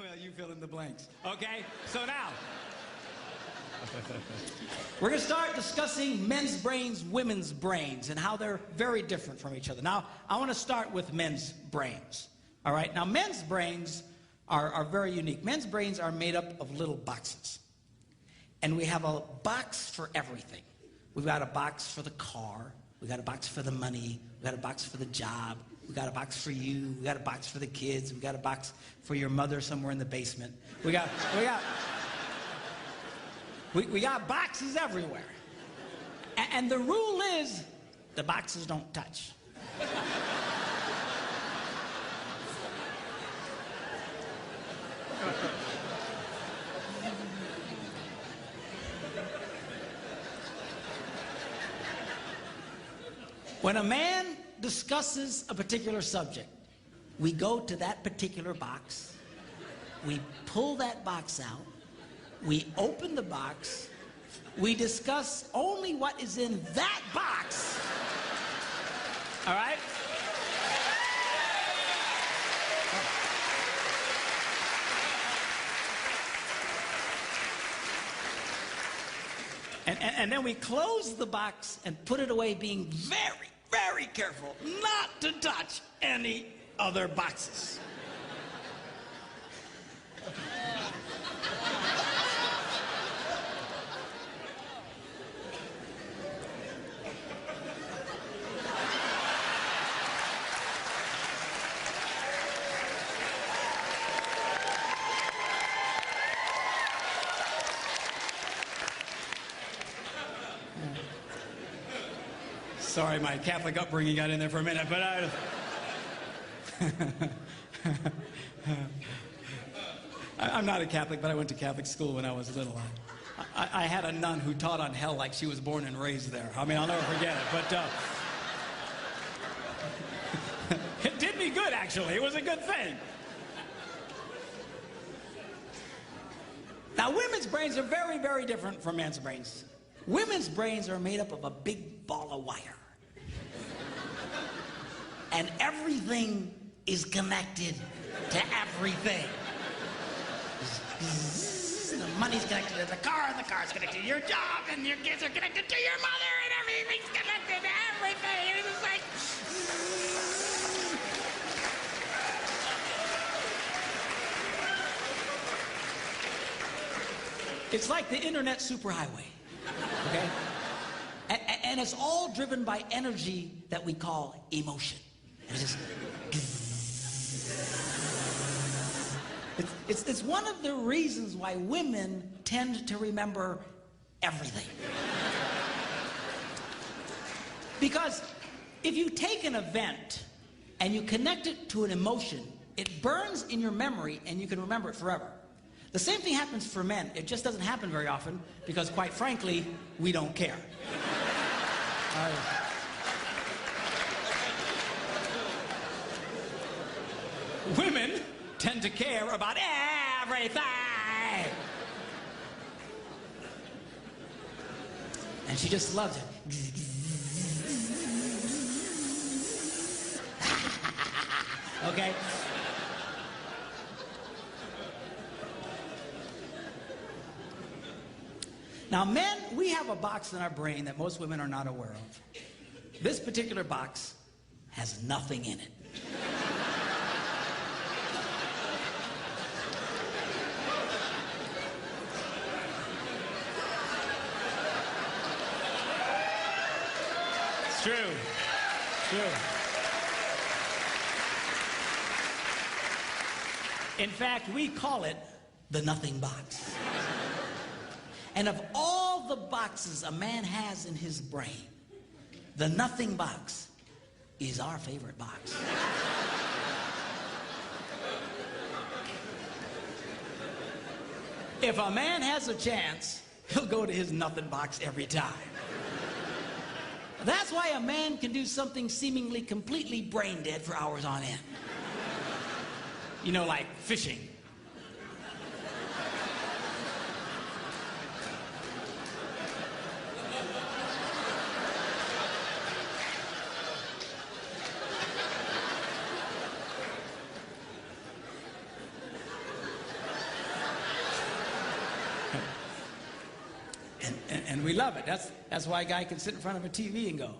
Well, you fill in the blanks. Okay? So now, we're going to start discussing men's brains, women's brains, and how they're very different from each other. Now, I want to start with men's brains. All right? Now, men's brains are very unique. Men's brains are made up of little boxes. And we have a box for everything. We've got a box for the car. We've got a box for the money. We've got a box for the job. We've got a box for you. We've got a box for the kids. We've got a box for your mother somewhere in the basement. We got boxes everywhere. And the rule is the boxes don't touch. When a man discusses a particular subject, we go to that particular box, we pull that box out, we open the box, we discuss only what is in that box. All right? And then we close the box and put it away, being very, very careful not to touch any other boxes. Sorry, my Catholic upbringing got in there for a minute, but I'm not a Catholic, but I went to Catholic school when I was little. I had a nun who taught on hell like she was born and raised there. I mean, I'll never forget it, but it did me good, actually. It was a good thing. Now, women's brains are very, very different from men's brains. Women's brains are made up of a big ball of wire. And everything is connected to everything. The money's connected to the car, and the car's connected to your job, and your kids are connected to your mother, and everything's connected to everything. It's just like... It's like the internet superhighway, okay? And it's all driven by energy that we call emotion. It's just... It's one of the reasons why women tend to remember everything. Because if you take an event and you connect it to an emotion, it burns in your memory and you can remember it forever. The same thing happens for men. It just doesn't happen very often because, quite frankly, we don't care. Women tend to care about everything. And she just loves it. Okay? Now, men, we have a box in our brain that most women are not aware of. This particular box has nothing in it. It's true. It's true. In fact, we call it the nothing box. And of all the boxes a man has in his brain, the nothing box is our favorite box. If a man has a chance, he'll go to his nothing box every time. That's why a man can do something seemingly completely brain dead for hours on end. You know, like fishing. And we love it. That's why a guy can sit in front of a TV and go.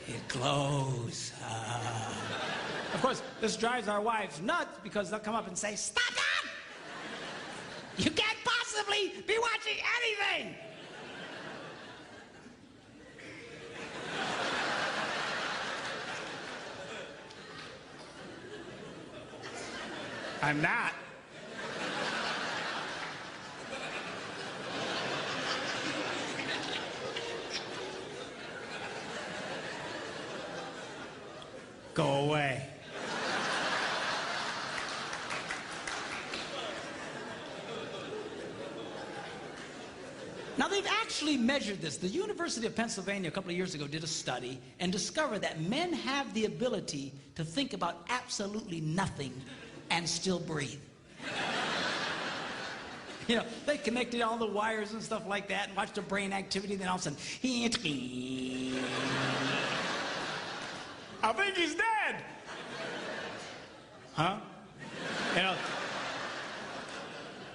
It glows. Of course, this drives our wives nuts because they'll come up and say, "Stop that! You can't possibly be watching anything!" I'm not. Go away. Now, they've actually measured this. The University of Pennsylvania a couple of years ago did a study and discovered that men have the ability to think about absolutely nothing and still breathe. You know, they connected all the wires and stuff like that and watched the brain activity, and then all of a sudden, I think he's dead. Huh? You know,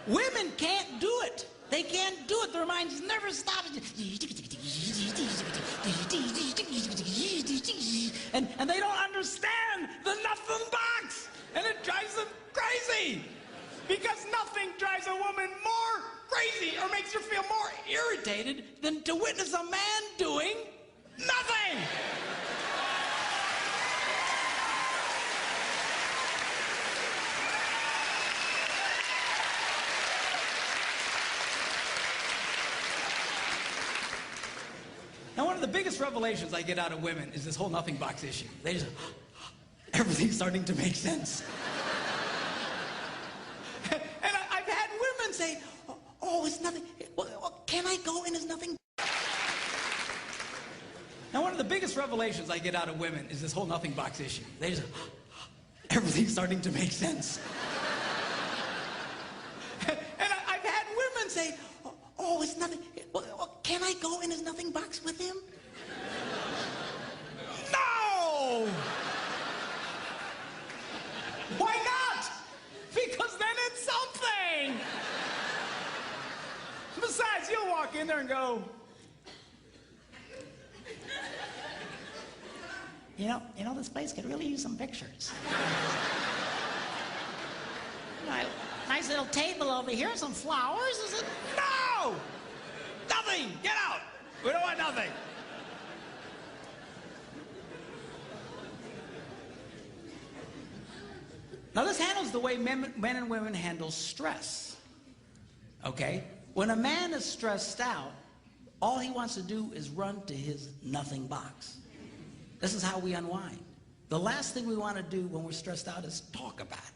women can't do it. They can't do it. Their minds never stop. And they don't understand the nothing box. And it drives them crazy. Because nothing drives a woman more crazy or makes her feel more irritated than to witness a man doing nothing. Now, one of the biggest revelations I get out of women is this whole nothing box issue. They just, everything's starting to make sense. And I've had women say, "Oh, it's nothing. Well, can I go and it's nothing?" Now, one of the biggest revelations I get out of women is this whole nothing box issue. They just, everything's starting to make sense. And I've had women say, "Oh, it's nothing. Well, can I go in his nothing box with him?" No! Why not? Because then it's something. Besides, you'll walk in there and go, you know, this place could really use some pictures. Nice little table over here, some flowers. Is it? No! Nothing! Get out! We don't want nothing. Now, this handles the way men and women handle stress. Okay? When a man is stressed out, all he wants to do is run to his nothing box. This is how we unwind. The last thing we want to do when we're stressed out is talk about it.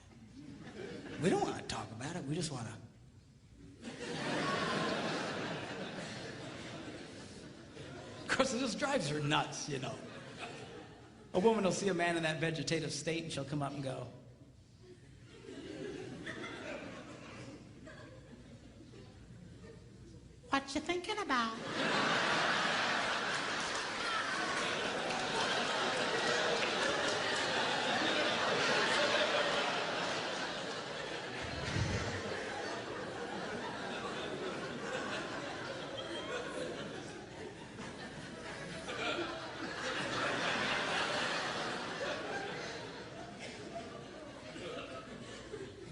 We don't want to talk about it. We just want to. Of course, it just drives her nuts, you know. A woman will see a man in that vegetative state and she'll come up and go, "What you thinking about?"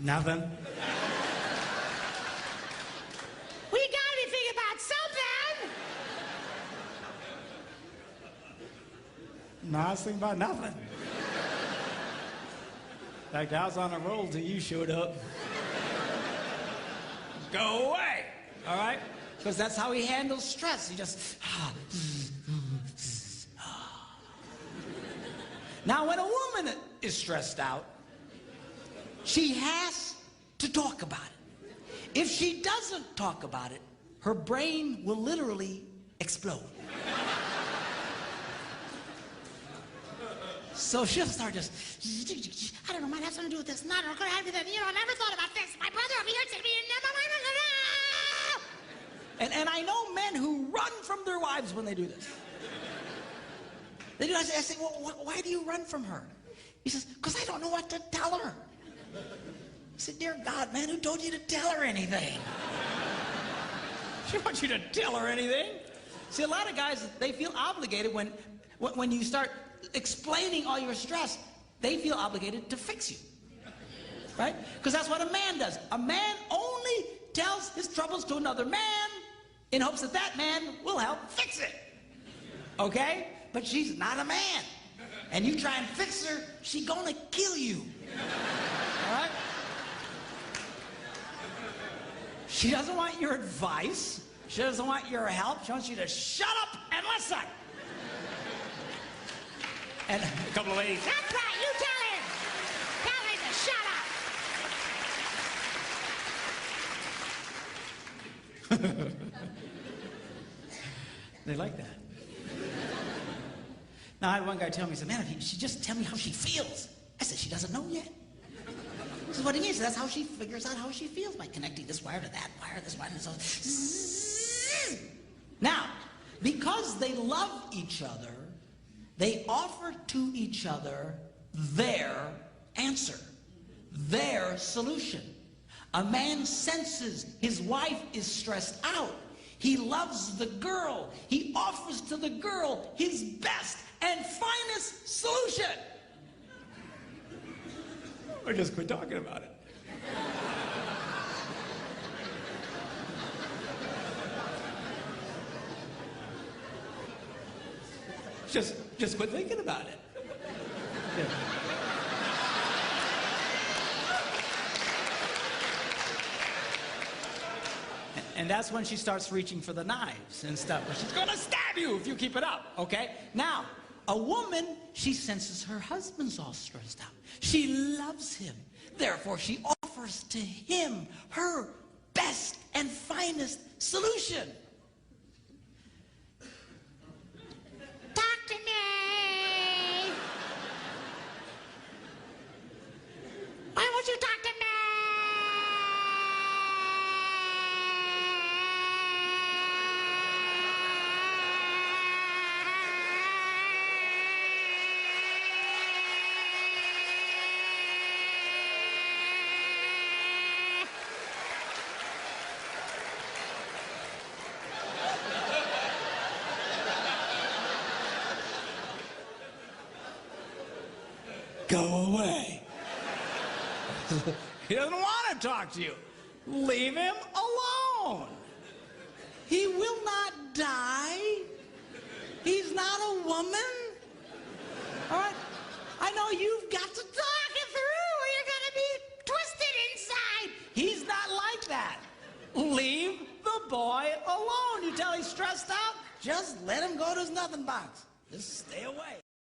Nothing. We gotta be thinking about something. No, I was thinking about nothing. In fact, I was on a roll till you showed up. Go away, all right? Because that's how he handles stress. He just... Now, when a woman is stressed out, she has to talk about it. If she doesn't talk about it, her brain will literally explode. So she'll start just, I don't know, might have something to do with this. No, I don't know, could have to do that. You know, I never thought about this. My brother over here said to me, never mind. And I know men who run from their wives when they do this. They do. I say, well, why do you run from her? He says, because I don't know what to tell her. I said, dear God, man, who told you to tell her anything? She wants you to tell her anything. See, a lot of guys, they feel obligated when you start explaining all your stress, they feel obligated to fix you. Right? Because that's what a man does. A man only tells his troubles to another man in hopes that that man will help fix it. Okay? But she's not a man. And you try and fix her, she's gonna kill you. All right? She doesn't want your advice. She doesn't want your help. She wants you to shut up and listen. And a couple of ladies, that's right, you tell him. Tell him to shut up. They like that. Now, I had one guy tell me, he said, man, if she just tell me how she feels. I said, she doesn't know yet. This is what he means. That's how she figures out how she feels, by connecting this wire to that wire, this wire, and so. Now, because they love each other, they offer to each other their answer, their solution. A man senses his wife is stressed out. He loves the girl. He offers to the girl his best and finest solution. Or just quit talking about it. Just quit thinking about it. Yeah. And that's when she starts reaching for the knives and stuff. She's gonna stab you if you keep it up, okay? Now, a woman, she senses her husband's all stressed out. She loves him. Therefore, she offers to him her best and finest solution. Talk to me. Why won't you talk to me? Go away. He doesn't want to talk to you. Leave him alone. He will not die. He's not a woman. All right? I know you've got to talk it through or you're going to be twisted inside. He's not like that. Leave the boy alone. You tell he's stressed out, just let him go to his nothing box. Just stay away.